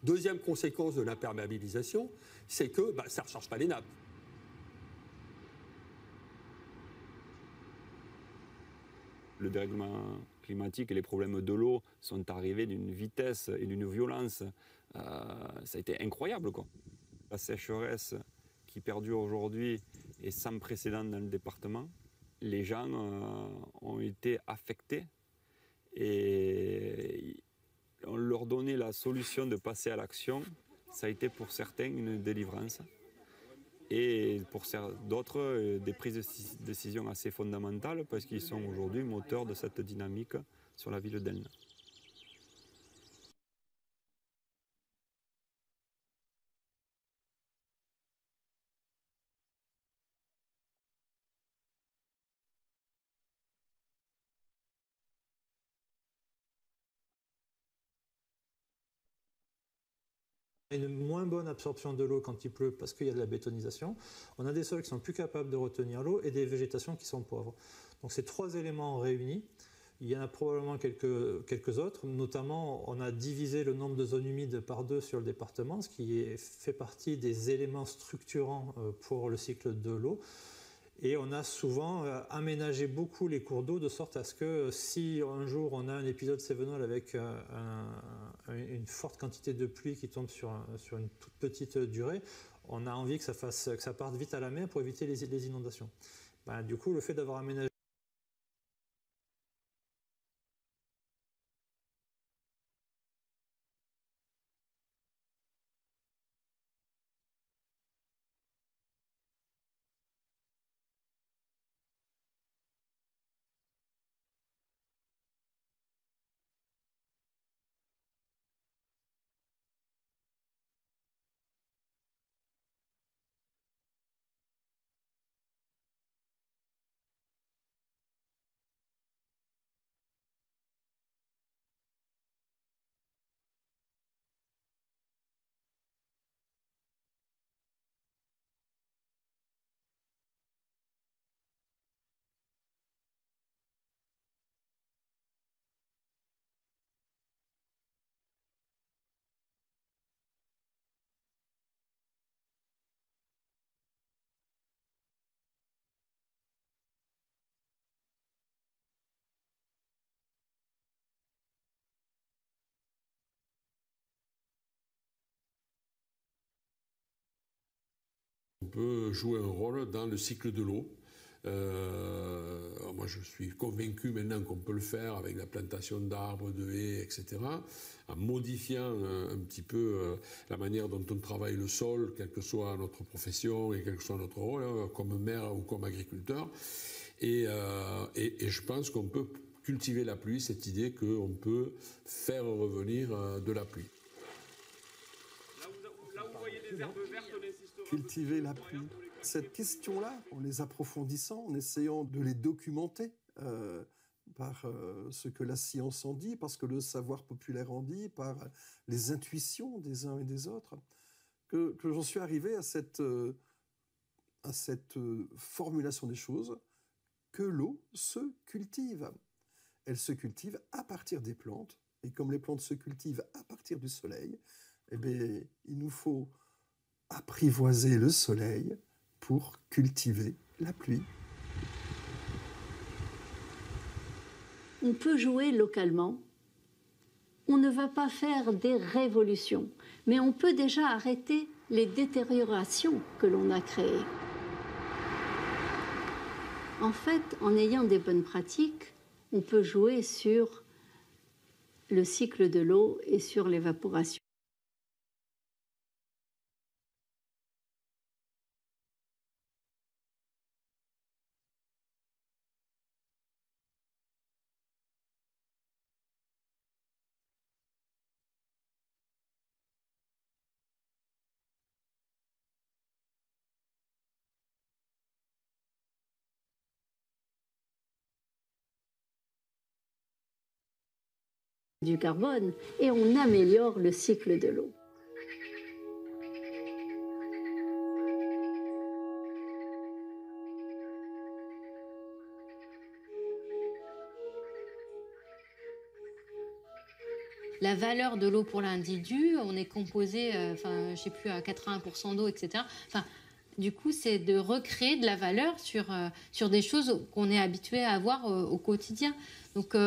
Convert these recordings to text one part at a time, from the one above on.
Deuxième conséquence de l'imperméabilisation, c'est que ça ne recharge pas les nappes. Le dérèglement climatique et les problèmes de l'eau sont arrivés d'une vitesse et d'une violence, ça a été incroyable, quoi. La sécheresse qui perdure aujourd'hui est sans précédent dans le département. Les gens ont été affectés et on leur donnait la solution de passer à l'action. Ça a été pour certains une délivrance et pour d'autres des prises de décision assez fondamentales parce qu'ils sont aujourd'hui moteurs de cette dynamique sur la ville d'Elne. Une moins bonne absorption de l'eau quand il pleut parce qu'il y a de la bétonisation. On a des sols qui sont plus capables de retenir l'eau et des végétations qui sont pauvres. Donc ces trois éléments réunis, il y en a probablement quelques autres. Notamment, on a divisé le nombre de zones humides par 2 sur le département, ce qui fait partie des éléments structurants pour le cycle de l'eau. Et on a souvent aménagé beaucoup les cours d'eau de sorte à ce que si un jour on a un épisode cévenol avec une forte quantité de pluie qui tombe sur une toute petite durée, on a envie que ça parte vite à la mer pour éviter les inondations. Du coup, le fait d'avoir aménagé On peut jouer un rôle dans le cycle de l'eau. Moi, je suis convaincu maintenant qu'on peut le faire avec la plantation d'arbres, de haies, etc., en modifiant un petit peu la manière dont on travaille le sol, quelle que soit notre profession et quel que soit notre rôle, comme maire ou comme agriculteur. Et je pense qu'on peut cultiver la pluie, cette idée qu'on peut faire revenir de la pluie. Là où vous voyez des herbes vertes, on insistera. Cultiver la pluie. Cette question-là, en les approfondissant, en essayant de les documenter par ce que la science en dit, parce que le savoir populaire en dit, par les intuitions des uns et des autres, que j'en suis arrivé à cette formulation des choses, que l'eau se cultive. Elle se cultive à partir des plantes, et comme les plantes se cultivent à partir du soleil, eh bien, il nous faut apprivoiser le soleil pour cultiver la pluie. On peut jouer localement. On ne va pas faire des révolutions, mais on peut déjà arrêter les détériorations que l'on a créées. En fait, en ayant des bonnes pratiques, on peut jouer sur le cycle de l'eau et sur l'évaporation. Du carbone et on améliore le cycle de l'eau. la valeur de l'eau pour l'individu. On est composé, je ne sais plus, à 80% d'eau, etc. Enfin, du coup, c'est de recréer de la valeur sur des choses qu'on est habitué à avoir au quotidien. Donc,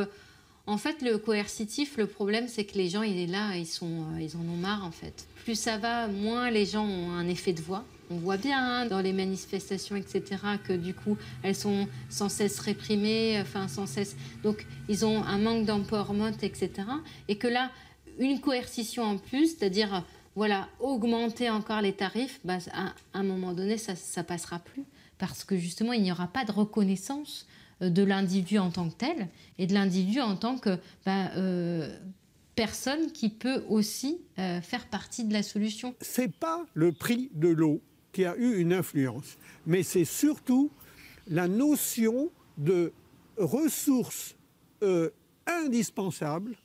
en fait, le coercitif, le problème, c'est que les gens, ils en ont marre, en fait. Plus ça va, moins les gens ont un effet de voix. On voit bien dans les manifestations, etc., que du coup, elles sont sans cesse réprimées, sans cesse. Donc, ils ont un manque d'empowerment, etc. Et que là, une coercition en plus, c'est-à-dire, voilà, augmenter encore les tarifs, à un moment donné, ça ne passera plus. Parce que justement, il n'y aura pas de reconnaissance de l'individu en tant que tel et de l'individu en tant que personne qui peut aussi faire partie de la solution. C'est pas le prix de l'eau qui a eu une influence, mais c'est surtout la notion de ressources indispensables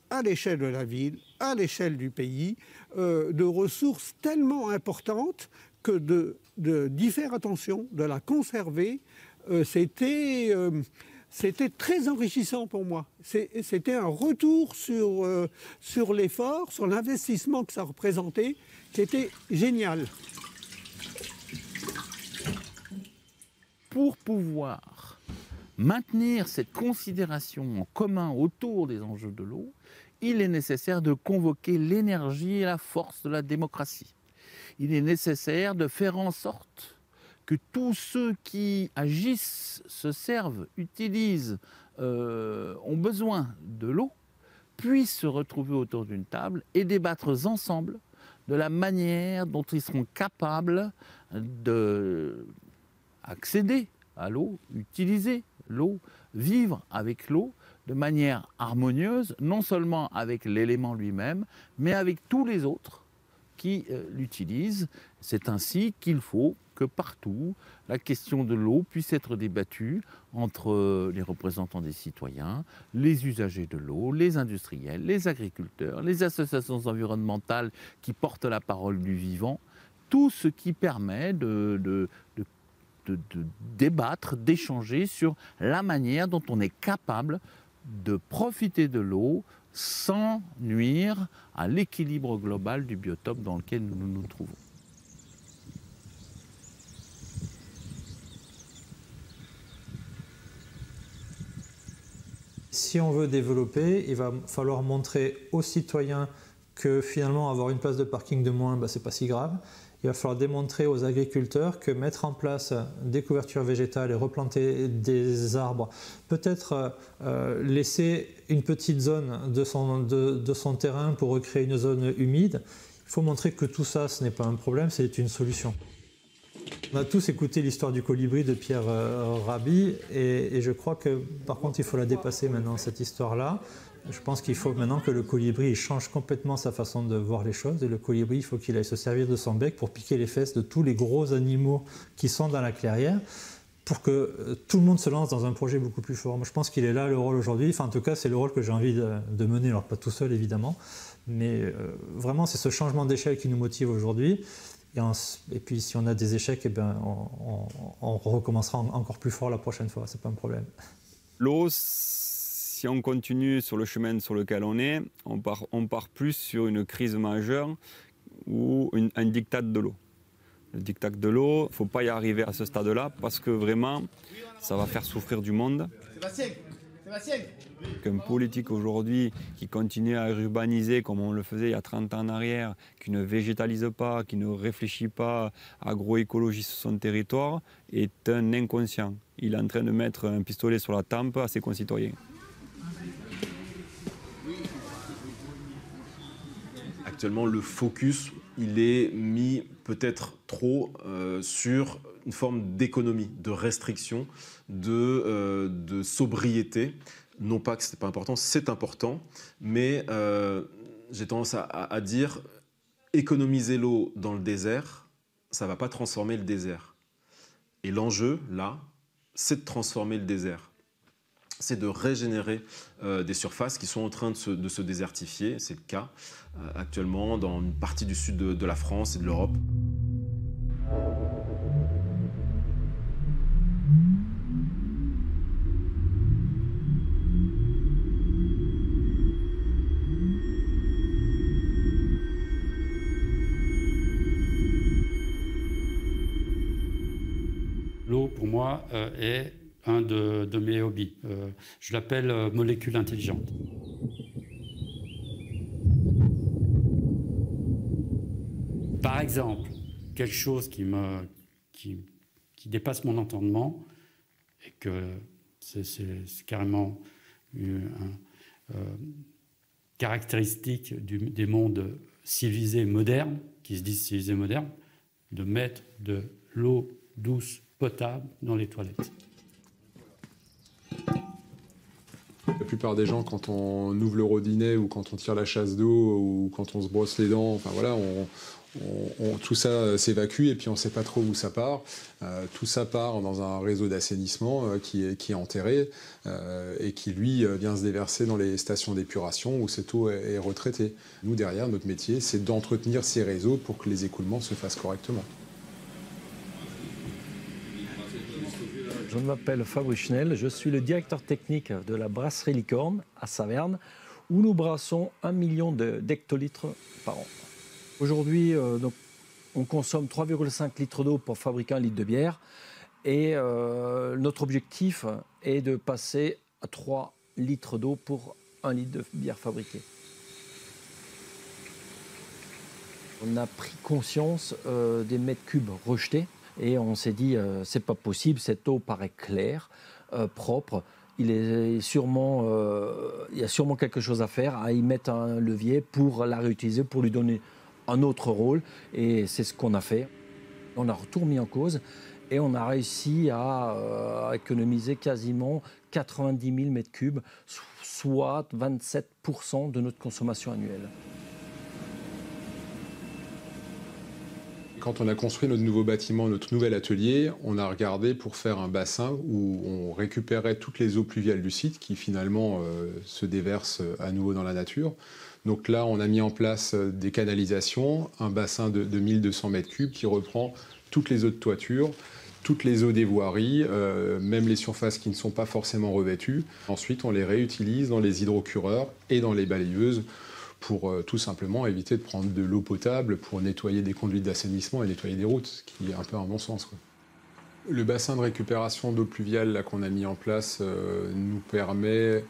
à l'échelle de la ville, à l'échelle du pays, de ressources tellement importantes que d'y faire attention, de la conserver, c'était très enrichissant pour moi. C'était un retour sur l'effort, sur l'investissement que ça représentait, qui était génial. Pour pouvoir maintenir cette considération en commun autour des enjeux de l'eau, il est nécessaire de convoquer l'énergie et la force de la démocratie. Il est nécessaire de faire en sorte que tous ceux qui agissent, se servent, utilisent, ont besoin de l'eau, puissent se retrouver autour d'une table et débattre ensemble de la manière dont ils seront capables d'accéder à l'eau, utiliser l'eau, vivre avec l'eau de manière harmonieuse, non seulement avec l'élément lui-même, mais avec tous les autres qui l'utilisent. C'est ainsi qu'il faut que partout, la question de l'eau puisse être débattue entre les représentants des citoyens, les usagers de l'eau, les industriels, les agriculteurs, les associations environnementales qui portent la parole du vivant, tout ce qui permet de débattre, d'échanger sur la manière dont on est capable de profiter de l'eau sans nuire à l'équilibre global du biotope dans lequel nous nous trouvons. Si on veut développer, il va falloir montrer aux citoyens que finalement avoir une place de parking de moins, c'est pas si grave. Il va falloir démontrer aux agriculteurs que mettre en place des couvertures végétales et replanter des arbres, peut-être laisser une petite zone de son terrain pour recréer une zone humide, il faut montrer que tout ça, ce n'est pas un problème, c'est une solution. On a tous écouté l'histoire du colibri de Pierre Rabhi et je crois que par contre il faut la dépasser maintenant, cette histoire-là. Je pense qu'il faut maintenant que le colibri change complètement sa façon de voir les choses et le colibri, il faut qu'il aille se servir de son bec pour piquer les fesses de tous les gros animaux qui sont dans la clairière pour que tout le monde se lance dans un projet beaucoup plus fort. Moi, je pense qu'il est là le rôle aujourd'hui, en tout cas c'est le rôle que j'ai envie de mener, alors pas tout seul évidemment, mais vraiment c'est ce changement d'échelle qui nous motive aujourd'hui. Et puis si on a des échecs, on recommencera encore plus fort la prochaine fois, c'est pas un problème. L'eau, si on continue sur le chemin sur lequel on est, on part plus sur une crise majeure ou un diktat de l'eau. Le diktat de l'eau, il ne faut pas y arriver à ce stade-là parce que vraiment, ça va faire souffrir du monde. Qu'un politique aujourd'hui qui continue à urbaniser comme on le faisait il y a 30 ans en arrière, qui ne végétalise pas, qui ne réfléchit pas agroécologie sur son territoire, est un inconscient. Il est en train de mettre un pistolet sur la tempe à ses concitoyens. Actuellement, le focus, il est mis peut-être trop sur une forme d'économie, de restriction, de sobriété. Non pas que ce n'est pas important, c'est important, mais j'ai tendance à dire économiser l'eau dans le désert, ça ne va pas transformer le désert. Et l'enjeu, là, c'est de transformer le désert. C'est de régénérer des surfaces qui sont en train de se désertifier. C'est le cas actuellement dans une partie du sud de la France et de l'Europe. moi, est un de mes hobbies. Je l'appelle molécule intelligente. Par exemple, quelque chose qui dépasse mon entendement et que c'est carrément une caractéristique des mondes civilisés modernes, qui se disent civilisés modernes, de mettre de l'eau douce potable dans les toilettes. La plupart des gens, quand on ouvre le robinet ou quand on tire la chasse d'eau ou quand on se brosse les dents, enfin voilà, tout ça s'évacue et puis on ne sait pas trop où ça part. Tout ça part dans un réseau d'assainissement qui est enterré et qui, lui, vient se déverser dans les stations d'épuration où cette eau est retraitée. Nous, derrière, notre métier, c'est d'entretenir ces réseaux pour que les écoulements se fassent correctement. Je m'appelle Fabrice Schnell, je suis le directeur technique de la brasserie Licorne à Saverne, où nous brassons 1 million d'hectolitres par an. Aujourd'hui, on consomme 3,5 litres d'eau pour fabriquer 1 litre de bière, et notre objectif est de passer à 3 litres d'eau pour 1 litre de bière fabriquée. On a pris conscience des mètres cubes rejetés. Et on s'est dit, c'est pas possible, cette eau paraît claire, propre. Il y a sûrement quelque chose à faire, à y mettre un levier pour la réutiliser, pour lui donner un autre rôle. Et c'est ce qu'on a fait. On a tout remis en cause et on a réussi à économiser quasiment 90 000 mètres cubes, soit 27% de notre consommation annuelle. Quand on a construit notre nouveau bâtiment, notre nouvel atelier, on a regardé pour faire un bassin où on récupérait toutes les eaux pluviales du site qui finalement se déversent à nouveau dans la nature. Donc là, on a mis en place des canalisations, un bassin de 1200 mètres cubes qui reprend toutes les eaux de toiture, toutes les eaux des voiries, même les surfaces qui ne sont pas forcément revêtues. Ensuite, on les réutilise dans les hydrocureurs et dans les balayeuses pour tout simplement éviter de prendre de l'eau potable pour nettoyer des conduites d'assainissement et nettoyer des routes, ce qui est un peu un bon sens, quoi. Le bassin de récupération d'eau pluviale qu'on a mis en place nous permet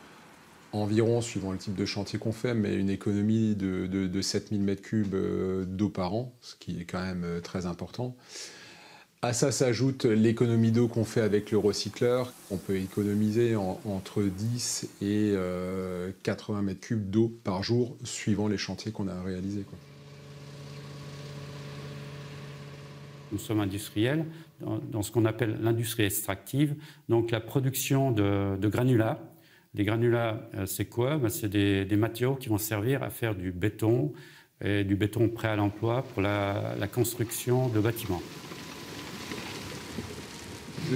environ, suivant le type de chantier qu'on fait, mais une économie de 7000 m3 d'eau par an, ce qui est quand même très important. À ça s'ajoute l'économie d'eau qu'on fait avec le recycleur. On peut économiser entre 10 et 80 m3 d'eau par jour, suivant les chantiers qu'on a réalisés, quoi. Nous sommes industriels dans ce qu'on appelle l'industrie extractive, donc la production de granulats. Les granulats, c'est quoi? C'est des matériaux qui vont servir à faire du béton, et du béton prêt à l'emploi pour la construction de bâtiments.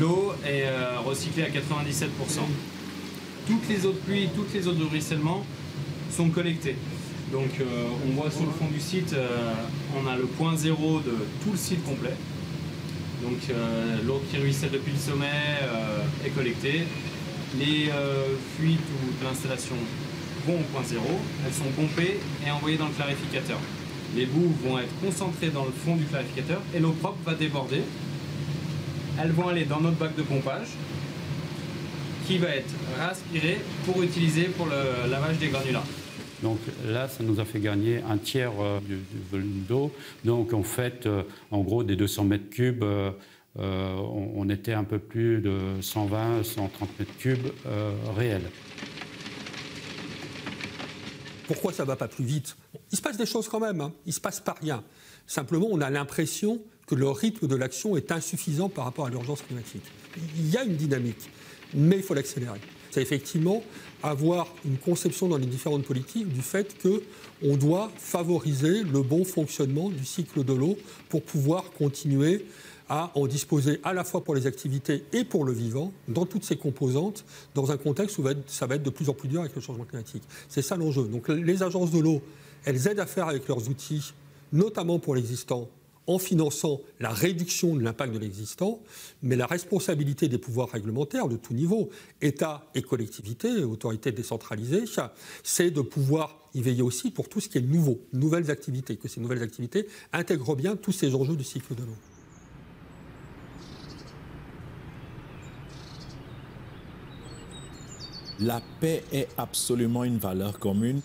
L'eau est recyclée à 97%. Toutes les eaux de pluie, toutes les eaux de ruissellement sont collectées. Donc on voit sur le fond du site, on a le point zéro de tout le site complet. Donc l'eau qui ruisselle depuis le sommet est collectée. Les fuites ou de l'installation vont au point zéro, elles sont pompées et envoyées dans le clarificateur. Les boues vont être concentrées dans le fond du clarificateur et l'eau propre va déborder. Elles vont aller dans notre bac de pompage qui va être aspiré pour utiliser pour le lavage des granulats. Donc là, ça nous a fait gagner un tiers du volume d'eau. Donc en fait, en gros, des 200 mètres cubes, on était un peu plus de 120, 130 mètres cubes réels. Pourquoi ça ne va pas plus vite? Il se passe des choses quand même, hein. Il ne se passe pas rien. Simplement, on a l'impression que le rythme de l'action est insuffisant par rapport à l'urgence climatique. Il y a une dynamique, mais il faut l'accélérer. C'est effectivement avoir une conception dans les différentes politiques du fait qu'on doit favoriser le bon fonctionnement du cycle de l'eau pour pouvoir continuer à en disposer à la fois pour les activités et pour le vivant, dans toutes ses composantes, dans un contexte où ça va être de plus en plus dur avec le changement climatique. C'est ça l'enjeu. Donc les agences de l'eau, elles aident à faire avec leurs outils, notamment pour l'existant, en finançant la réduction de l'impact de l'existant, mais la responsabilité des pouvoirs réglementaires de tout niveau, État et collectivités, autorités décentralisées, c'est de pouvoir y veiller aussi pour tout ce qui est nouveau, nouvelles activités, que ces nouvelles activités intègrent bien tous ces enjeux du cycle de l'eau. La paix est absolument une valeur commune.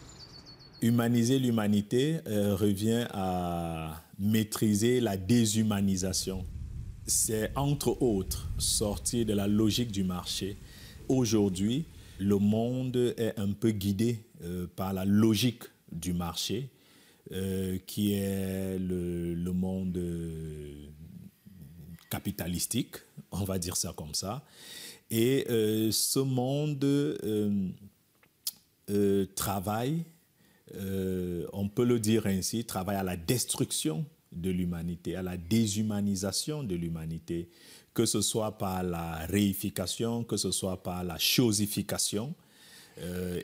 Humaniser l'humanité revient à maîtriser la déshumanisation. C'est entre autres sortir de la logique du marché. Aujourd'hui, le monde est un peu guidé par la logique du marché, qui est le monde capitalistique, on va dire ça comme ça. Et ce monde travaille, on peut le dire ainsi, travaille à la destruction de l'humanité, à la déshumanisation de l'humanité, que ce soit par la réification, que ce soit par la chosification,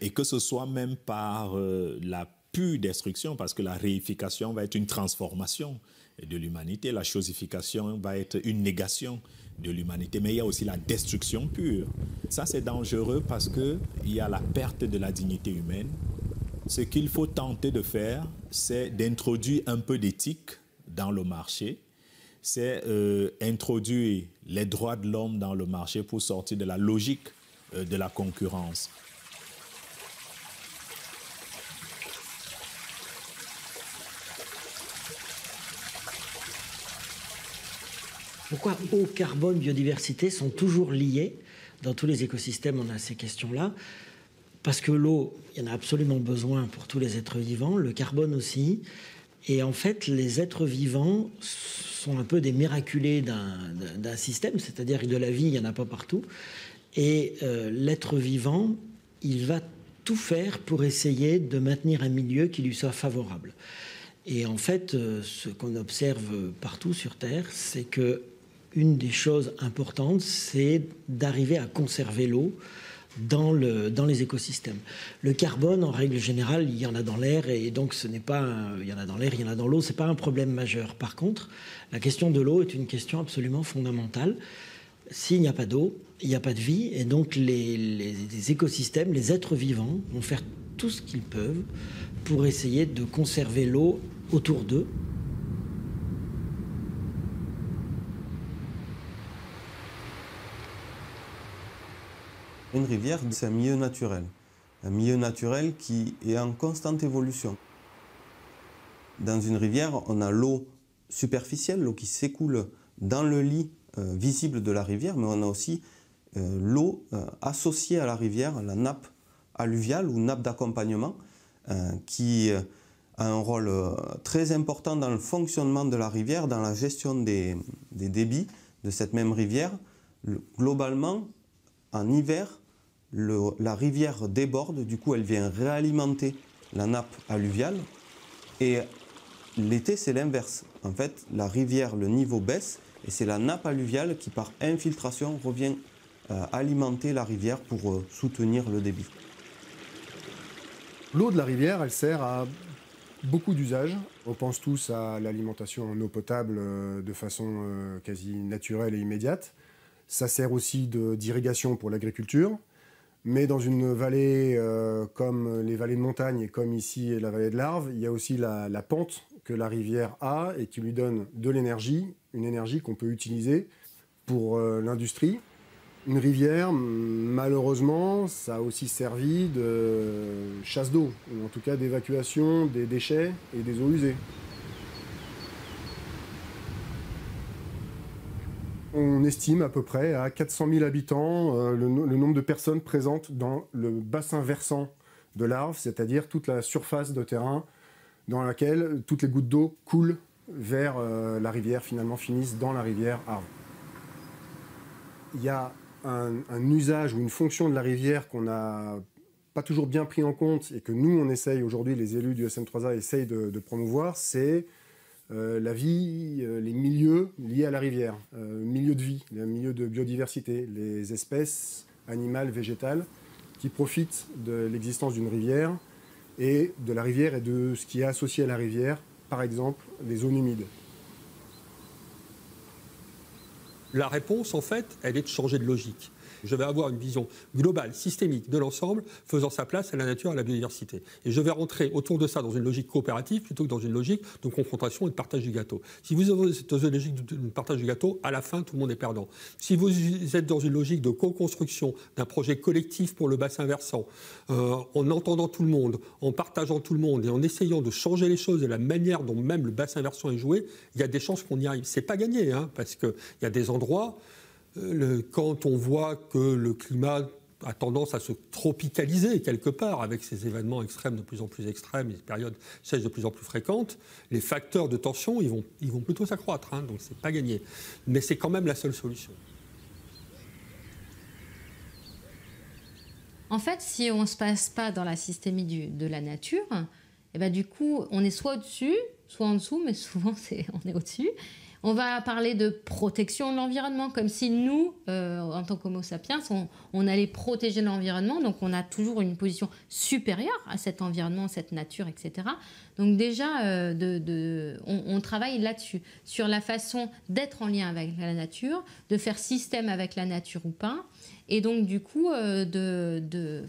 et que ce soit même par la pure destruction, parce que la réification va être une transformation de l'humanité, la chosification va être une négation de l'humanité, mais il y a aussi la destruction pure. Ça, c'est dangereux parce qu'il y a la perte de la dignité humaine. Ce qu'il faut tenter de faire, c'est d'introduire un peu d'éthique dans le marché, c'est introduire les droits de l'homme dans le marché pour sortir de la logique de la concurrence. Pourquoi eau, carbone, biodiversité sont toujours liés? Dans tous les écosystèmes, on a ces questions-là. Parce que l'eau, il y en a absolument besoin pour tous les êtres vivants, le carbone aussi. Et en fait, les êtres vivants sont un peu des miraculés d'un système, c'est-à-dire de la vie, il n'y en a pas partout. Et l'être vivant, il va tout faire pour essayer de maintenir un milieu qui lui soit favorable. Et en fait, ce qu'on observe partout sur Terre, c'est que une des choses importantes, c'est d'arriver à conserver l'eau dans les écosystèmes. Le carbone, en règle générale, il y en a dans l'air, et donc ce n'est pas il y en a dans l'air, il y en a dans l'eau, c'est pas un problème majeur. Par contre, la question de l'eau est une question absolument fondamentale. S'il n'y a pas d'eau, il n'y a pas de vie, et donc les écosystèmes, les êtres vivants vont faire tout ce qu'ils peuvent pour essayer de conserver l'eau autour d'eux. Une rivière, c'est un milieu naturel qui est en constante évolution. Dans une rivière, on a l'eau superficielle, l'eau qui s'écoule dans le lit visible de la rivière, mais on a aussi l'eau associée à la rivière, la nappe alluviale ou nappe d'accompagnement, qui a un rôle très important dans le fonctionnement de la rivière, dans la gestion des débits de cette même rivière. Globalement, en hiver, la rivière déborde, du coup elle vient réalimenter la nappe alluviale, et l'été c'est l'inverse. En fait, la rivière, le niveau baisse, et c'est la nappe alluviale qui par infiltration revient alimenter la rivière pour soutenir le débit. L'eau de la rivière, elle sert à beaucoup d'usages. On pense tous à l'alimentation en eau potable de façon quasi naturelle et immédiate. Ça sert aussi d'irrigation pour l'agriculture. Mais dans une vallée comme les vallées de montagne et comme ici la vallée de l'Arve, il y a aussi la pente que la rivière a et qui lui donne de l'énergie, une énergie qu'on peut utiliser pour l'industrie. Une rivière, malheureusement, ça a aussi servi de chasse d'eau, ou en tout cas d'évacuation des déchets et des eaux usées. On estime à peu près à 400 000 habitants le nombre de personnes présentes dans le bassin versant de l'Arve, c'est-à-dire toute la surface de terrain dans laquelle toutes les gouttes d'eau coulent vers la rivière, finalement finissent dans la rivière Arve. Il y a un usage ou une fonction de la rivière qu'on n'a pas toujours bien pris en compte et que nous, on essaye aujourd'hui, les élus du SM3A essayent de promouvoir, c'est la vie, les milieux liés à la rivière, milieux de vie, les milieux de biodiversité, les espèces animales, végétales qui profitent de l'existence d'une rivière et de la rivière et de ce qui est associé à la rivière, par exemple les zones humides. La réponse, en fait, elle est de changer de logique. Je vais avoir une vision globale, systémique de l'ensemble, faisant sa place à la nature et à la biodiversité. Et je vais rentrer autour de ça dans une logique coopérative plutôt que dans une logique de confrontation et de partage du gâteau. Si vous êtes dans une logique de partage du gâteau, à la fin, tout le monde est perdant. Si vous êtes dans une logique de co-construction d'un projet collectif pour le bassin versant, en entendant tout le monde, en partageant tout le monde et en essayant de changer les choses de la manière dont même le bassin versant est joué, il y a des chances qu'on y arrive. C'est pas gagné, hein, parce qu'il y a des endroits... quand on voit que le climat a tendance à se tropicaliser quelque part avec ces événements extrêmes de plus en plus extrêmes et des périodes sèches de plus en plus fréquentes, les facteurs de tension ils vont plutôt s'accroître, hein, donc c'est pas gagné. Mais c'est quand même la seule solution. En fait, si on ne se passe pas dans la systémie de la nature, et ben du coup, on est soit au-dessus, soit en dessous, mais souvent on est au-dessus. On va parler de protection de l'environnement, comme si nous, en tant qu'Homo sapiens, on allait protéger l'environnement. Donc, on a toujours une position supérieure à cet environnement, cette nature, etc. Donc, déjà, on travaille là-dessus, sur la façon d'être en lien avec la nature, de faire système avec la nature ou pas. Et donc, du coup, de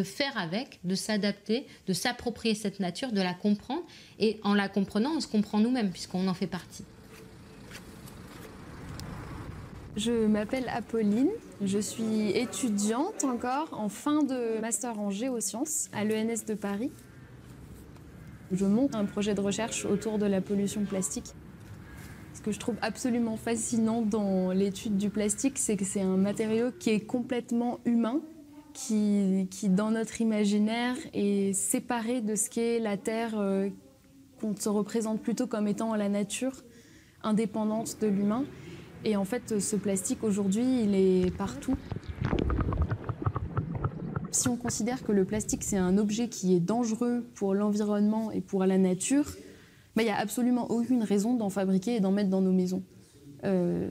faire avec, de s'adapter, de s'approprier cette nature, de la comprendre. Et en la comprenant, on se comprend nous-mêmes, puisqu'on en fait partie. Je m'appelle Apolline, je suis étudiante encore en fin de master en géosciences à l'ENS de Paris. Je monte un projet de recherche autour de la pollution plastique. Ce que je trouve absolument fascinant dans l'étude du plastique, c'est que c'est un matériau qui est complètement humain, qui dans notre imaginaire est séparé de ce qu'est la Terre, qu'on se représente plutôt comme étant la nature, indépendante de l'humain. Et en fait, ce plastique, aujourd'hui, il est partout. Si on considère que le plastique, c'est un objet qui est dangereux pour l'environnement et pour la nature, il n'y a absolument aucune raison d'en fabriquer et d'en mettre dans nos maisons.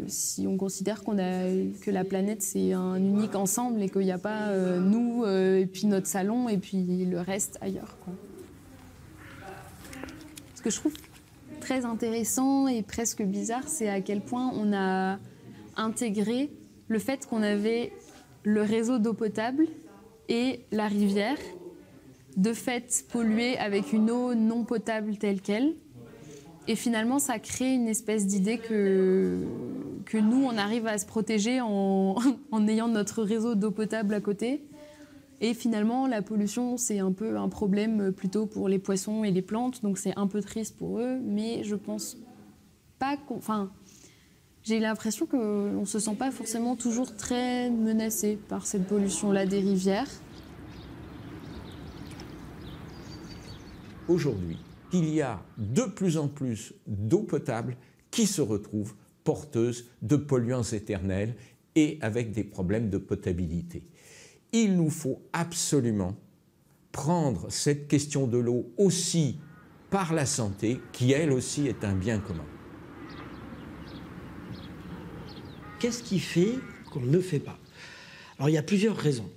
Si on considère que la planète, c'est un unique ensemble et qu'il n'y a pas nous, et puis notre salon, et puis le reste ailleurs, quoi. Ce que je trouve très intéressant et presque bizarre, c'est à quel point on a intégré le fait qu'on avait le réseau d'eau potable et la rivière, de fait polluée avec une eau non potable telle qu'elle. Et finalement, ça crée une espèce d'idée que nous, on arrive à se protéger en ayant notre réseau d'eau potable à côté. Et finalement, la pollution, c'est un peu un problème plutôt pour les poissons et les plantes, donc c'est un peu triste pour eux, mais je pense pas j'ai l'impression qu'on ne se sent pas forcément toujours très menacé par cette pollution-là des rivières. Aujourd'hui, il y a de plus en plus d'eau potable qui se retrouve porteuse de polluants éternels et avec des problèmes de potabilité. Il nous faut absolument prendre cette question de l'eau aussi par la santé, qui elle aussi est un bien commun. Qu'est-ce qui fait qu'on ne fait pas? Alors il y a plusieurs raisons.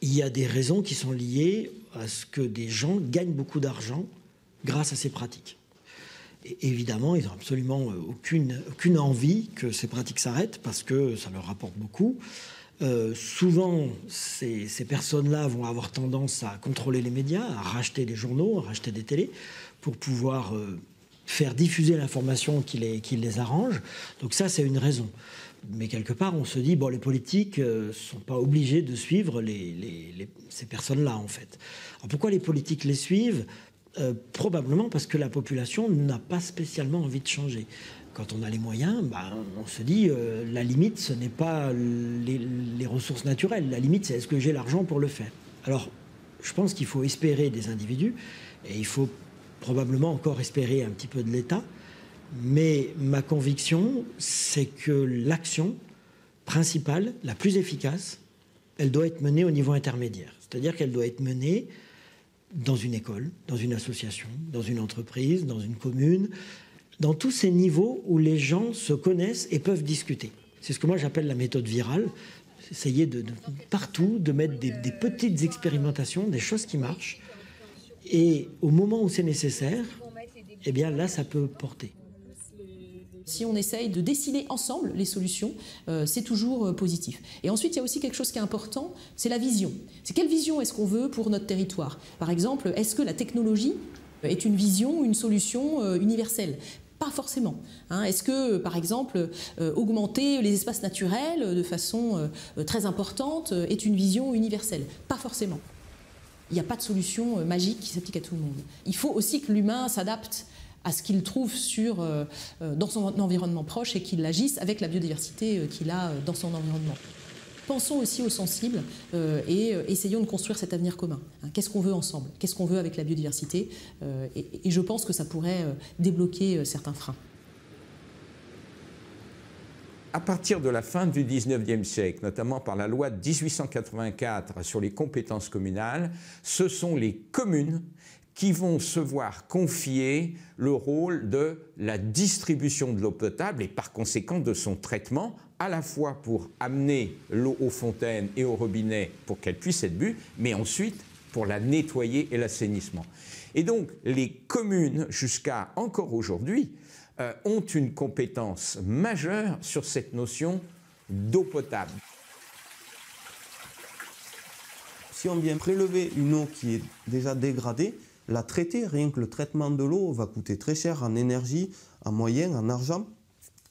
Il y a des raisons qui sont liées à ce que des gens gagnent beaucoup d'argent grâce à ces pratiques. Et évidemment, ils n'ont absolument aucune envie que ces pratiques s'arrêtent parce que ça leur rapporte beaucoup. Souvent, ces personnes-là vont avoir tendance à contrôler les médias, à racheter des journaux, à racheter des télés, pour pouvoir faire diffuser l'information qui les arrange. Donc ça, c'est une raison. Mais quelque part, on se dit, bon, les politiques ne sont pas obligés de suivre ces personnes-là, en fait. Alors pourquoi les politiques les suivent? Probablement parce que la population n'a pas spécialement envie de changer. Quand on a les moyens, on se dit la limite, ce n'est pas les ressources naturelles. La limite, c'est est-ce que j'ai l'argent pour le faire? Alors, je pense qu'il faut espérer des individus et il faut probablement encore espérer un petit peu de l'État. Mais ma conviction, c'est que l'action principale, la plus efficace, elle doit être menée au niveau intermédiaire. C'est-à-dire qu'elle doit être menée dans une école, dans une association, dans une entreprise, dans une commune, dans tous ces niveaux où les gens se connaissent et peuvent discuter. C'est ce que moi j'appelle la méthode virale. Essayer de partout de mettre des petites expérimentations, des choses qui marchent. Et au moment où c'est nécessaire, eh bien là, ça peut porter. Si on essaye de déciler ensemble les solutions, c'est toujours positif. Et ensuite, il y a aussi quelque chose qui est important, c'est la vision. C'est quelle vision est-ce qu'on veut pour notre territoire? Par exemple, est-ce que la technologie est une vision, une solution universelle? Pas forcément. Est-ce que, par exemple, augmenter les espaces naturels de façon très importante est une vision universelle? Pas forcément. Il n'y a pas de solution magique qui s'applique à tout le monde. Il faut aussi que l'humain s'adapte à ce qu'il trouve dans son environnement proche et qu'il agisse avec la biodiversité qu'il a dans son environnement. Pensons aussi aux sensibles et essayons de construire cet avenir commun. Qu'est-ce qu'on veut ensemble? Qu'est-ce qu'on veut avec la biodiversité? Et je pense que ça pourrait débloquer certains freins. À partir de la fin du XIXe siècle, notamment par la loi de 1884 sur les compétences communales, ce sont les communes qui vont se voir confier le rôle de la distribution de l'eau potable et par conséquent de son traitement, à la fois pour amener l'eau aux fontaines et aux robinets pour qu'elle puisse être bue, mais ensuite pour la nettoyer et l'assainissement. Et donc les communes, jusqu'à encore aujourd'hui, ont une compétence majeure sur cette notion d'eau potable. Si on vient prélever une eau qui est déjà dégradée, la traiter, rien que le traitement de l'eau va coûter très cher en énergie, en moyens, en argent.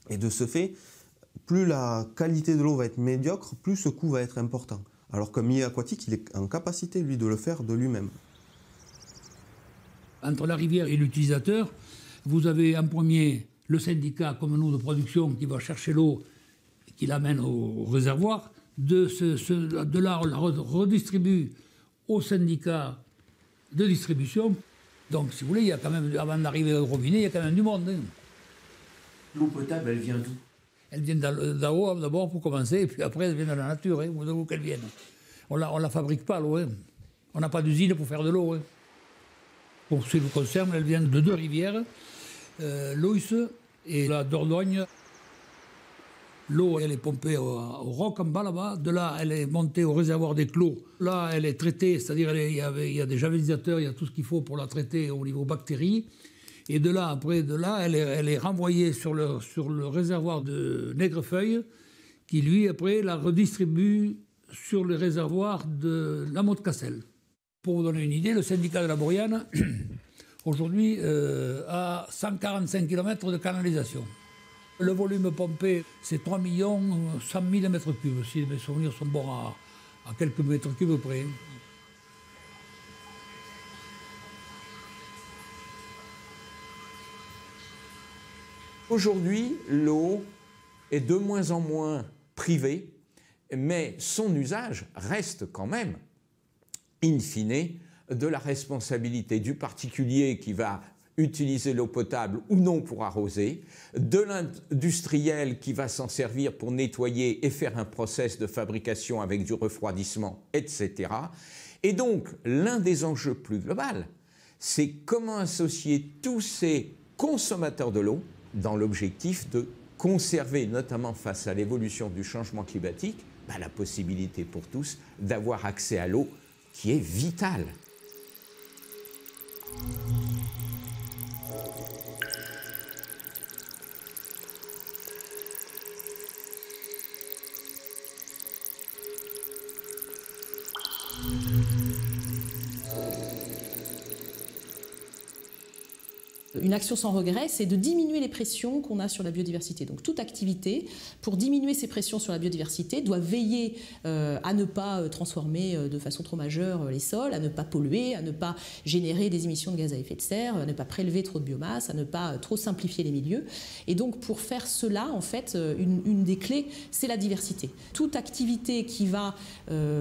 Et de ce fait, plus la qualité de l'eau va être médiocre, plus ce coût va être important. Alors qu'un milieu aquatique, il est en capacité, lui, de le faire de lui-même. Entre la rivière et l'utilisateur, vous avez en premier le syndicat, comme nous, de production, qui va chercher l'eau et qui l'amène au réservoir. De là, on la redistribue au syndicat de distribution. Donc, si vous voulez, il y a quand même, avant d'arriver au robinet, il y a quand même du monde. L'eau potable, elle vient d'où? Elle vient d'en-haut d'abord pour commencer, et puis après, elle vient de la nature, d'où qu'elle vienne. On la fabrique pas, l'eau. On n'a pas d'usine pour faire de l'eau. Pour ce qui nous concerne, elle vient de deux rivières, l'Oise et la Dordogne. L'eau, elle est pompée au roc en bas, là-bas. De là, elle est montée au réservoir des Clos. Là, elle est traitée, c'est-à-dire il y a des javelisateurs, il y a tout ce qu'il faut pour la traiter au niveau bactéries. Et de là, après, elle est renvoyée sur le réservoir de Négrefeuille, qui, lui, après, la redistribue sur le réservoir de la Motte-Cassel. Pour vous donner une idée, le syndicat de la Bouriane, aujourd'hui, a 145 km de canalisation. Le volume pompé, c'est 3 100 000 mètres cubes, si mes souvenirs sont bons à quelques mètres cubes près. Aujourd'hui, l'eau est de moins en moins privée, mais son usage reste quand même, in fine, de la responsabilité du particulier qui va utiliser l'eau potable ou non pour arroser, de l'industriel qui va s'en servir pour nettoyer et faire un process de fabrication avec du refroidissement, etc. Et donc, l'un des enjeux plus globaux, c'est comment associer tous ces consommateurs de l'eau dans l'objectif de conserver, notamment face à l'évolution du changement climatique, la possibilité pour tous d'avoir accès à l'eau qui est vitale. Une action sans regret, c'est de diminuer les pressions qu'on a sur la biodiversité. Donc toute activité, pour diminuer ces pressions sur la biodiversité, doit veiller à ne pas transformer de façon trop majeure les sols, à ne pas polluer, à ne pas générer des émissions de gaz à effet de serre, à ne pas prélever trop de biomasse, à ne pas trop simplifier les milieux. Et donc pour faire cela, en fait, une des clés, c'est la diversité. Toute activité qui va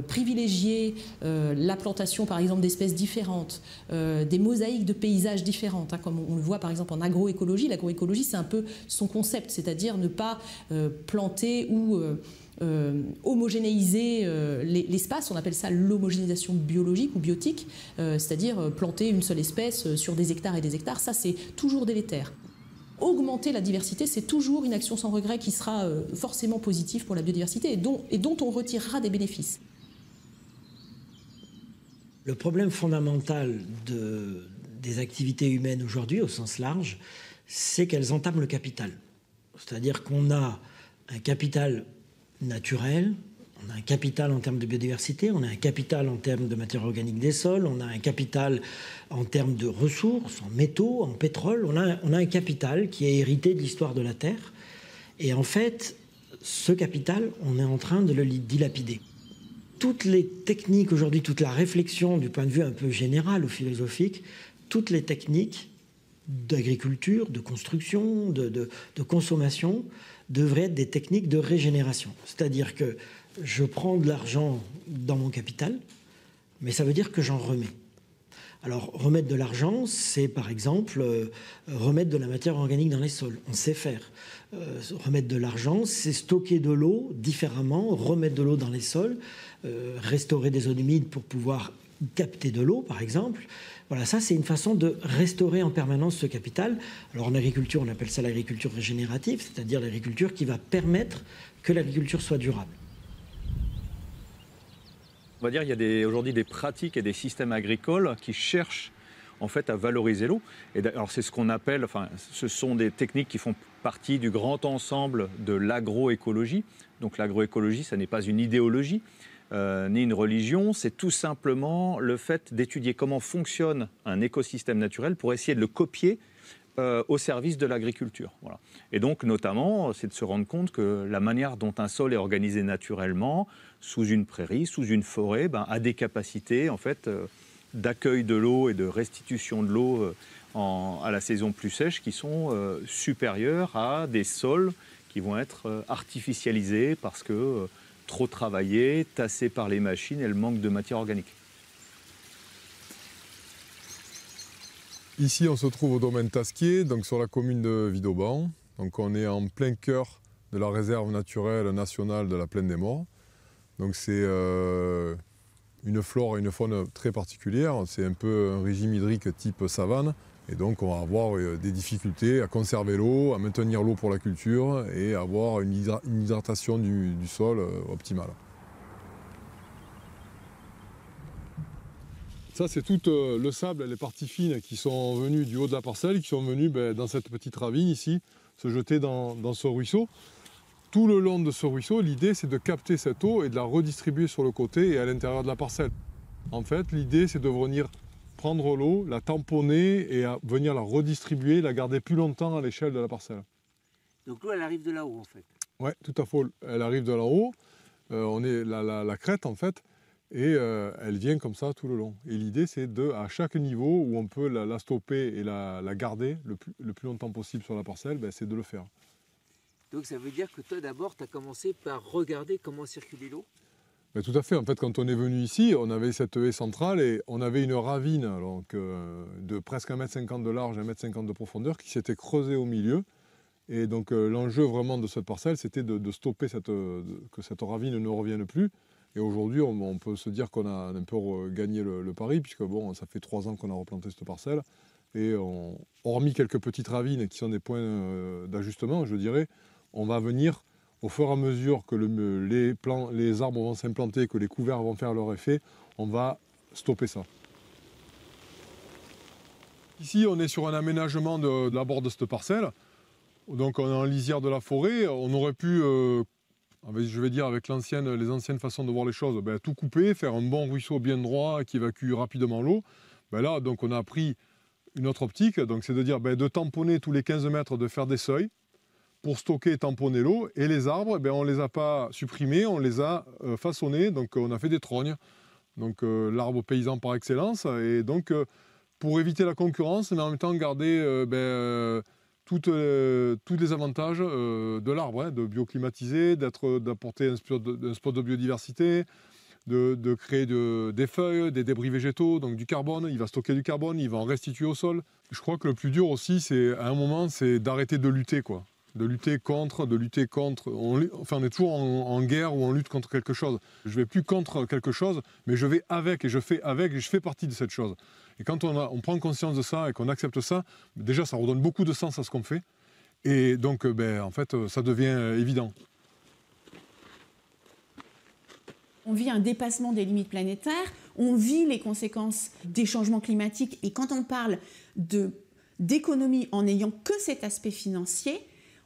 privilégier la plantation, par exemple, d'espèces différentes, des mosaïques de paysages différentes, comme on le voit par exemple en agroécologie. L'agroécologie, c'est un peu son concept, c'est-à-dire ne pas planter ou homogénéiser l'espace. On appelle ça l'homogénéisation biologique ou biotique, c'est-à-dire planter une seule espèce sur des hectares et des hectares. Ça, c'est toujours délétère. Augmenter la diversité, c'est toujours une action sans regret qui sera forcément positive pour la biodiversité et dont on retirera des bénéfices. Le problème fondamental des activités humaines aujourd'hui, au sens large, c'est qu'elles entament le capital. C'est-à-dire qu'on a un capital naturel, on a un capital en termes de biodiversité, on a un capital en termes de matière organique des sols, on a un capital en termes de ressources, en métaux, en pétrole. On a un capital qui est hérité de l'histoire de la Terre. Et en fait, ce capital, on est en train de le dilapider. Toutes les techniques aujourd'hui, toute la réflexion du point de vue un peu général ou philosophique, toutes les techniques d'agriculture, de construction, de consommation devraient être des techniques de régénération. C'est-à-dire que je prends de l'argent dans mon capital, mais ça veut dire que j'en remets. Alors, remettre de l'argent, c'est par exemple remettre de la matière organique dans les sols. On sait faire. Remettre de l'argent, c'est stocker de l'eau différemment, remettre de l'eau dans les sols, restaurer des zones humides pour pouvoir capter de l'eau, par exemple. Voilà, ça, c'est une façon de restaurer en permanence ce capital. Alors, en agriculture, on appelle ça l'agriculture régénérative, c'est-à-dire l'agriculture qui va permettre que l'agriculture soit durable. On va dire qu'il y a aujourd'hui des pratiques et des systèmes agricoles qui cherchent en fait à valoriser l'eau. Et alors c'est ce qu'on appelle, enfin, ce sont des techniques qui font partie du grand ensemble de l'agroécologie. Donc l'agroécologie, ça n'est pas une idéologie ni une religion, c'est tout simplement le fait d'étudier comment fonctionne un écosystème naturel pour essayer de le copier au service de l'agriculture. Voilà. Et donc, notamment, c'est de se rendre compte que la manière dont un sol est organisé naturellement, sous une prairie, sous une forêt, a des capacités en fait, d'accueil de l'eau et de restitution de l'eau à la saison plus sèche qui sont supérieures à des sols qui vont être artificialisés parce que trop travaillés, tassés par les machines et le manque de matière organique. Ici, on se trouve au domaine Tasquier, donc sur la commune de Vidauban. Donc on est en plein cœur de la réserve naturelle nationale de la Plaine des Maures. Donc c'est une flore et une faune très particulière. C'est un peu un régime hydrique type savane. Et donc on va avoir des difficultés à conserver l'eau, à maintenir l'eau pour la culture et à avoir une hydratation du sol optimale. Ça, c'est tout le sable, les parties fines qui sont venues du haut de la parcelle, qui sont venues dans cette petite ravine ici, se jeter dans ce ruisseau. Tout le long de ce ruisseau, l'idée, c'est de capter cette eau et de la redistribuer sur le côté et à l'intérieur de la parcelle. En fait, l'idée, c'est de venir prendre l'eau, la tamponner et venir la redistribuer, la garder plus longtemps à l'échelle de la parcelle. Donc l'eau, elle arrive de là-haut, en fait. Oui, tout à fait. Elle arrive de là-haut. On est la crête, en fait. Et elle vient comme ça tout le long. Et l'idée, c'est à chaque niveau où on peut la stopper et la garder le plus longtemps possible sur la parcelle, c'est de le faire. Donc ça veut dire que toi, d'abord, tu as commencé par regarder comment circulait l'eau ? Tout à fait. En fait, quand on est venu ici, on avait cette haie centrale et on avait une ravine donc, de presque 1,50 m de large, 1,50 m de profondeur qui s'était creusée au milieu. Et donc l'enjeu vraiment de cette parcelle, c'était de stopper que cette ravine ne revienne plus. Et aujourd'hui, on peut se dire qu'on a un peu gagné le pari, puisque bon, ça fait 3 ans qu'on a replanté cette parcelle. Et hormis quelques petites ravines qui sont des points d'ajustement, je dirais, on va venir, au fur et à mesure que les arbres vont s'implanter, que les couverts vont faire leur effet, on va stopper ça. Ici, on est sur un aménagement de la bord de cette parcelle. Donc on est en lisière de la forêt. On aurait pu... je vais dire avec les anciennes façons de voir les choses, tout couper, faire un bon ruisseau bien droit qui évacue rapidement l'eau. Là, donc, on a pris une autre optique, donc c'est de dire de tamponner tous les 15 mètres, de faire des seuils pour stocker et tamponner l'eau. Et les arbres, on ne les a pas supprimés, on les a façonnés, donc on a fait des trognes. Donc l'arbre paysan par excellence. Et donc pour éviter la concurrence, mais en même temps garder... tous les avantages de l'arbre, de bioclimatiser, d'apporter un spot de biodiversité, de créer des feuilles, des débris végétaux, donc du carbone. Il va stocker du carbone, il va en restituer au sol. Je crois que le plus dur aussi, à un moment, c'est d'arrêter de lutter, quoi. De lutter contre. On est toujours en guerre ou en lutte contre quelque chose. Je ne vais plus contre quelque chose, mais je vais avec et je fais partie de cette chose. Et quand on prend conscience de ça et qu'on accepte ça, déjà ça redonne beaucoup de sens à ce qu'on fait. Et donc en fait ça devient évident. On vit un dépassement des limites planétaires, on vit les conséquences des changements climatiques. Et quand on parle d'économie en n'ayant que cet aspect financier,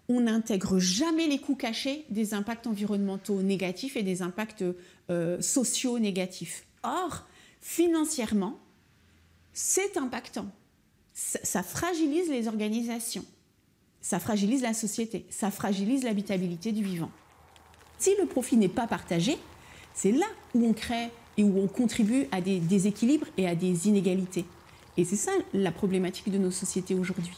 on n'intègre jamais les coûts cachés des impacts environnementaux négatifs et des impacts sociaux négatifs. Or, financièrement, c'est impactant. Ça fragilise les organisations, ça fragilise la société, ça fragilise l'habitabilité du vivant. Si le profit n'est pas partagé, c'est là où on crée et où on contribue à des déséquilibres et à des inégalités. Et c'est ça la problématique de nos sociétés aujourd'hui.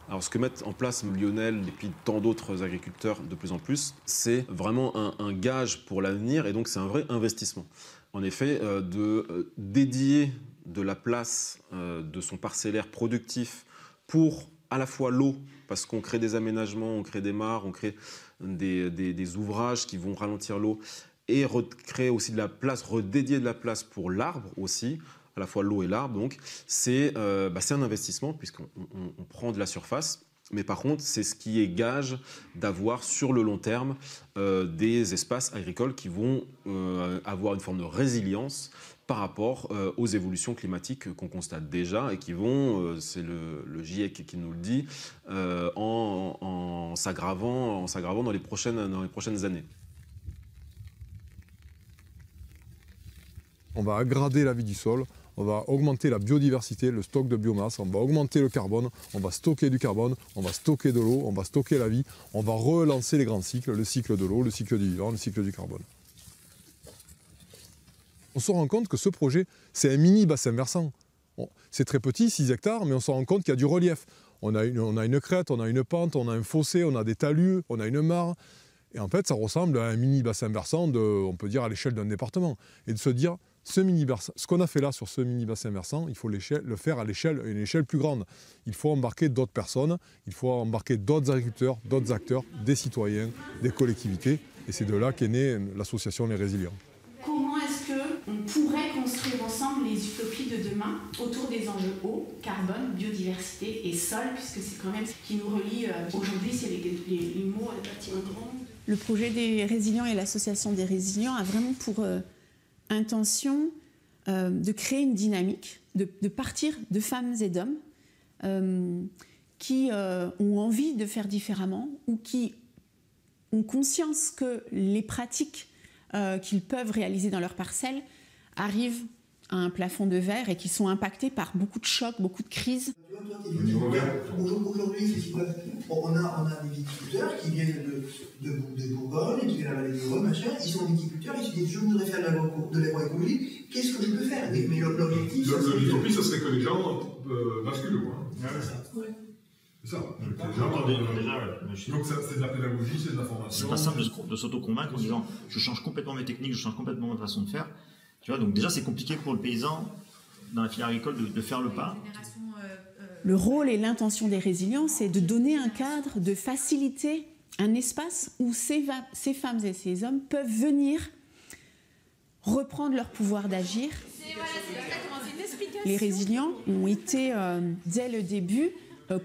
Alors ce que mettent en place Lionel et puis tant d'autres agriculteurs de plus en plus, c'est vraiment un gage pour l'avenir et donc c'est un vrai investissement. En effet, de dédier de la place de son parcellaire productif pour à la fois l'eau, parce qu'on crée des aménagements, on crée des mares, on crée des ouvrages qui vont ralentir l'eau, et recréer aussi de la place, redédier de la place pour l'arbre aussi, à la fois l'eau et l'arbre. Donc c'est un investissement puisqu'on prend de la surface, mais par contre c'est ce qui est gage d'avoir sur le long terme des espaces agricoles qui vont avoir une forme de résilience par rapport aux évolutions climatiques qu'on constate déjà et qui vont, c'est le GIEC qui nous le dit, en s'aggravant dans les prochaines années. On va aggrader la vie du sol, on va augmenter la biodiversité, le stock de biomasse, on va augmenter le carbone, on va stocker du carbone, on va stocker de l'eau, on va stocker la vie, on va relancer les grands cycles, le cycle de l'eau, le cycle du vivant, le cycle du carbone. On se rend compte que ce projet, c'est un mini bassin versant. C'est très petit, 6 hectares, mais on se rend compte qu'il y a du relief. On a une crête, on a une pente, on a un fossé, on a des talus, on a une mare. Et en fait, ça ressemble à un mini bassin versant, on peut dire à l'échelle d'un département. Et de se dire, ce qu'on a fait là sur ce mini bassin versant, il faut le faire à une échelle plus grande. Il faut embarquer d'autres personnes, il faut embarquer d'autres agriculteurs, d'autres acteurs, des citoyens, des collectivités. Et c'est de là qu'est née l'association Les Résilients. Comment est-ce qu'on pourrait construire ensemble les utopies de demain autour des enjeux eau, carbone, biodiversité et sol, puisque c'est quand même ce qui nous relie aujourd'hui, c'est les mots bâtiments grands. Le projet des Résilients et l'association des Résilients a vraiment pour intention de créer une dynamique, de partir de femmes et d'hommes qui ont envie de faire différemment ou qui ont conscience que les pratiques qu'ils peuvent réaliser dans leur parcelle arrivent à un plafond de verre et qui sont impactés par beaucoup de chocs, beaucoup de crises. Aujourd'hui, effectivement, on a des viticulteurs qui viennent de Bourgogne, qui viennent de la vallée du Rhône, machin, ils sont viticulteurs, ils se disent je voudrais faire de l'agroécologie, qu'est-ce que je peux faire? Mais l'objectif, l'utopie, ça serait que les gens basculent, quoi. C'est ça. Donc c'est de la pédagogie, c'est de la formation. C'est pas simple de s'auto-convaincre en disant je change complètement mes techniques, je change complètement ma façon de faire. Tu vois, donc déjà c'est compliqué pour le paysan dans la filière agricole de faire le pas. Le rôle et l'intention des Résilients, c'est de donner un cadre, de faciliter un espace où ces femmes et ces hommes peuvent venir reprendre leur pouvoir d'agir. Les Résilients ont été, dès le début,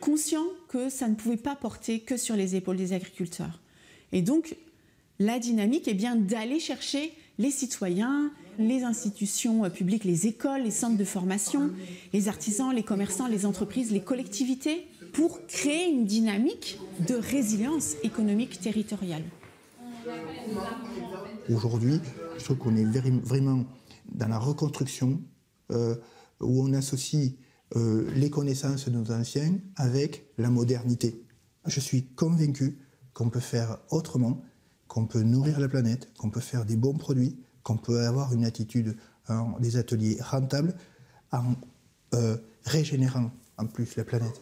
conscients que ça ne pouvait pas porter que sur les épaules des agriculteurs. Et donc, la dynamique est bien d'aller chercher les citoyens, les institutions publiques, les écoles, les centres de formation, les artisans, les commerçants, les entreprises, les collectivités, pour créer une dynamique de résilience économique territoriale. Aujourd'hui, je trouve qu'on est vraiment dans la reconstruction où on associe les connaissances de nos anciens avec la modernité. Je suis convaincu qu'on peut faire autrement, qu'on peut nourrir la planète, qu'on peut faire des bons produits, qu'on peut avoir une attitude, des ateliers rentables en régénérant en plus la planète.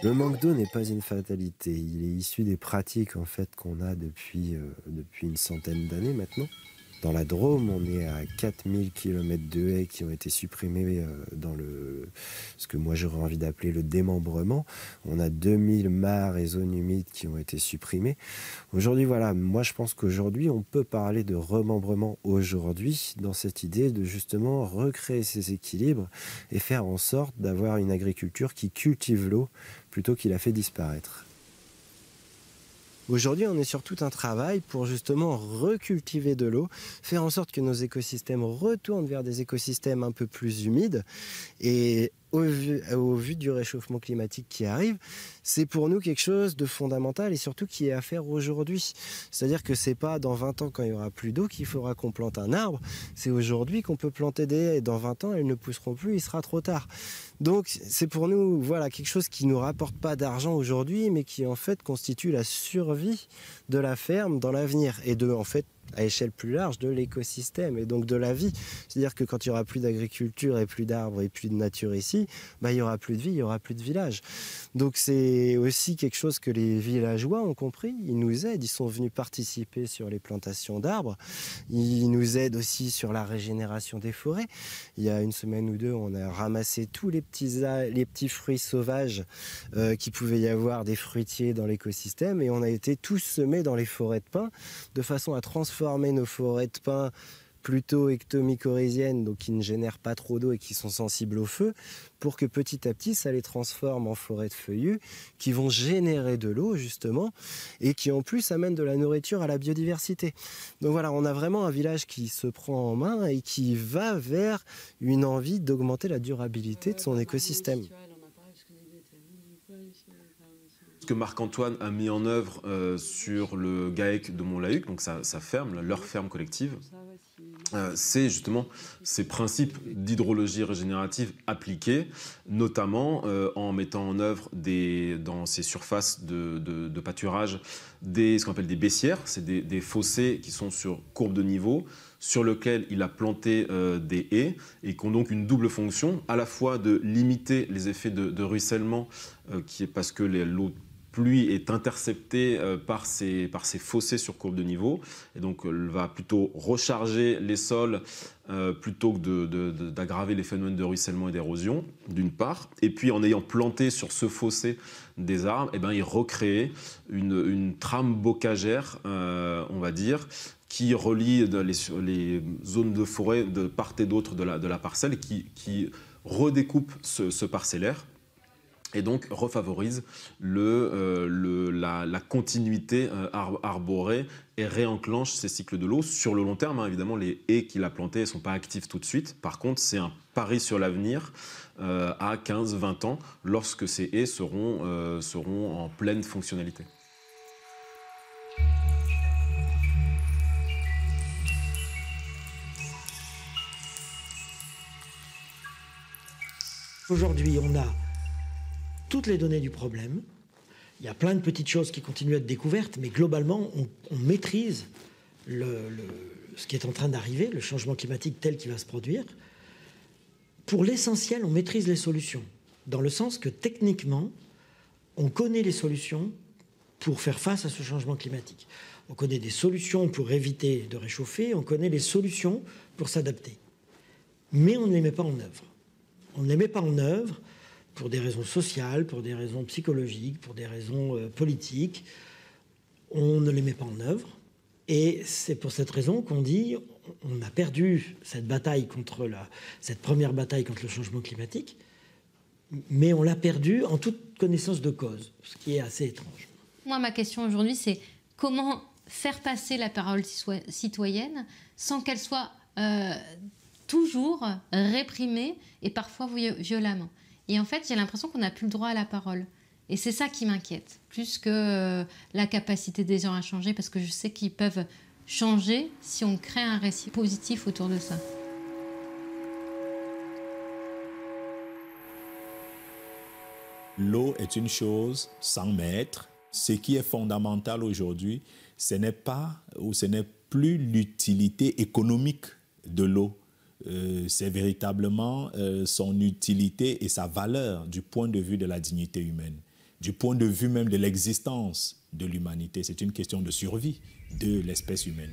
Le manque d'eau n'est pas une fatalité. Il est issu des pratiques en fait qu'on a depuis une centaine d'années maintenant. Dans la Drôme, on est à 4000 km de haies qui ont été supprimées dans ce que moi j'aurais envie d'appeler le démembrement. On a 2000 mares et zones humides qui ont été supprimées. Aujourd'hui, voilà, moi je pense qu'aujourd'hui, on peut parler de remembrement aujourd'hui dans cette idée de justement recréer ces équilibres et faire en sorte d'avoir une agriculture qui cultive l'eau plutôt qu'il la fait disparaître. Aujourd'hui, on est sur tout un travail pour justement recultiver de l'eau, faire en sorte que nos écosystèmes retournent vers des écosystèmes un peu plus humides. Et au vu du réchauffement climatique qui arrive, c'est pour nous quelque chose de fondamental et surtout qui est à faire aujourd'hui. C'est-à-dire que c'est pas dans 20 ans quand il y aura plus d'eau qu'il faudra qu'on plante un arbre, c'est aujourd'hui qu'on peut planter des haies et dans 20 ans elles ne pousseront plus, il sera trop tard. Donc c'est pour nous voilà, quelque chose qui ne nous rapporte pas d'argent aujourd'hui mais qui en fait constitue la survie de la ferme dans l'avenir et de en fait à échelle plus large de l'écosystème et donc de la vie. C'est-à-dire que quand il n'y aura plus d'agriculture et plus d'arbres et plus de nature ici, il n'y aura plus de vie, il n'y aura plus de village. Donc c'est aussi quelque chose que les villageois ont compris. Ils nous aident, ils sont venus participer sur les plantations d'arbres. Ils nous aident aussi sur la régénération des forêts. Il y a une semaine ou deux, on a ramassé tous les petits fruits sauvages qu'il pouvait y avoir des fruitiers dans l'écosystème et on a été tous semés dans les forêts de pins de façon à transformer nos forêts de pins plutôt ectomycorhiziennes, donc qui ne génèrent pas trop d'eau et qui sont sensibles au feu, pour que petit à petit ça les transforme en forêts de feuillus qui vont générer de l'eau justement et qui en plus amènent de la nourriture à la biodiversité. Donc voilà, on a vraiment un village qui se prend en main et qui va vers une envie d'augmenter la durabilité de son écosystème. Ce que Marc-Antoine a mis en œuvre sur le GAEC de Montlahuc, donc sa ferme, leur ferme collective, c'est justement ces principes d'hydrologie régénérative appliqués, notamment en mettant en œuvre dans ces surfaces de pâturage ce qu'on appelle des baissières, c'est des fossés qui sont sur courbe de niveau, sur lequel il a planté des haies et qui ont donc une double fonction, à la fois de limiter les effets de ruissellement, qui est parce que l'eau pluie est interceptée par ces fossés sur courbe de niveau et donc elle va plutôt recharger les sols plutôt que d'aggraver les phénomènes de ruissellement et d'érosion d'une part, et puis en ayant planté sur ce fossé des arbres, il recrée une trame bocagère, on va dire, qui relie les zones de forêt de part et d'autre de la parcelle et qui redécoupe ce parcellaire et donc refavorise la continuité arborée et réenclenche ces cycles de l'eau sur le long terme. Évidemment, les haies qu'il a plantées ne sont pas actives tout de suite. Par contre, c'est un pari sur l'avenir à 15-20 ans, lorsque ces haies seront en pleine fonctionnalité. Aujourd'hui, on a toutes les données du problème. Il y a plein de petites choses qui continuent à être découvertes, mais globalement, on maîtrise ce qui est en train d'arriver, le changement climatique tel qu'il va se produire. Pour l'essentiel, on maîtrise les solutions, dans le sens que techniquement, on connaît les solutions pour faire face à ce changement climatique. On connaît des solutions pour éviter de réchauffer, on connaît les solutions pour s'adapter. Mais on ne les met pas en œuvre. On ne les met pas en œuvre pour des raisons sociales, pour des raisons psychologiques, pour des raisons politiques. On ne les met pas en œuvre. Et c'est pour cette raison qu'on dit on a perdu cette première bataille contre le changement climatique, mais on l'a perdue en toute connaissance de cause, ce qui est assez étrange. Moi, ma question aujourd'hui, c'est comment faire passer la parole citoyenne sans qu'elle soit toujours réprimée et parfois violemment. Et en fait, j'ai l'impression qu'on n'a plus le droit à la parole. Et c'est ça qui m'inquiète, plus que la capacité des gens à changer, parce que je sais qu'ils peuvent changer si on crée un récit positif autour de ça. L'eau est une chose sans maître. Ce qui est fondamental aujourd'hui, ce n'est pas ou ce n'est plus l'utilité économique de l'eau. C'est véritablement son utilité et sa valeur du point de vue de la dignité humaine, du point de vue même de l'existence de l'humanité. C'est une question de survie de l'espèce humaine.